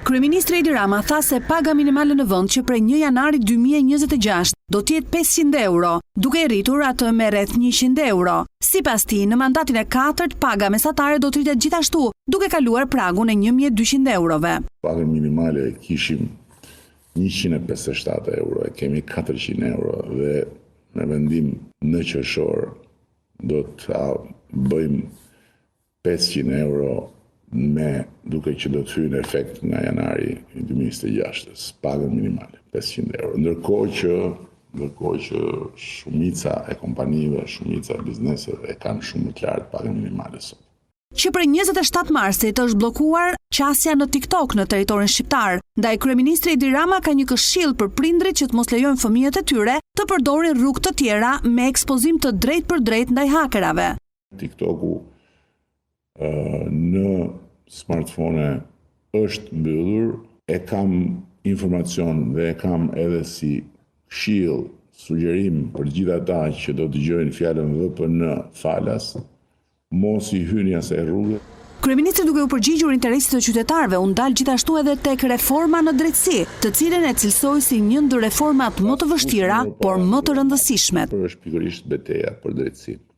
Kryeministri Edi Rama tha se paga minimale në vend që prej 1 janari 2026 do t'jetë 500 euro, duke e rritur atë me rreth 100 euro. Sipas tij, në mandatin e 4 paga mesatare do të rritet gjithashtu, duke kaluar pragun e 1200 eurove. Paga minimale kishim 157 euro, e kemi 400 euro dhe në vendim në qershor do të bëjmë 500 euro duke që do të hyjë në efekt nga janari 2026, paga minimale 500 euro. Ndërkohë që shumica e kompanive, shumica e bizneseve e kanë shumë më të lartë pagën minimale sot. Që prej 27 marsit është bllokuar qasja në TikTok në territorin shqiptar. Ndaj kryeministri Edi Rama ka një këshill për prindrit që të mos lejojnë fëmijët e tyre të përdorin rrugë të tjera me ekspozim të drejtë për drejtë ndaj hakerave. TikToku në smartphone është mbyllur, e kam informacion dhe e kam edhe si këshill, sugjerim për gjithë ata që do të dëgjojnë fjalën VPN falas, mos i hyni asaj rruge. Kryeministri duke u përgjigjur interesit të qytetarëve, u ndal gjithashtu edhe tek reforma në drejtësi, të cilën e cilësoi si një ndër reformat më të vështira, por më të rëndësishme. Është pikërisht betejë për drejtësinë.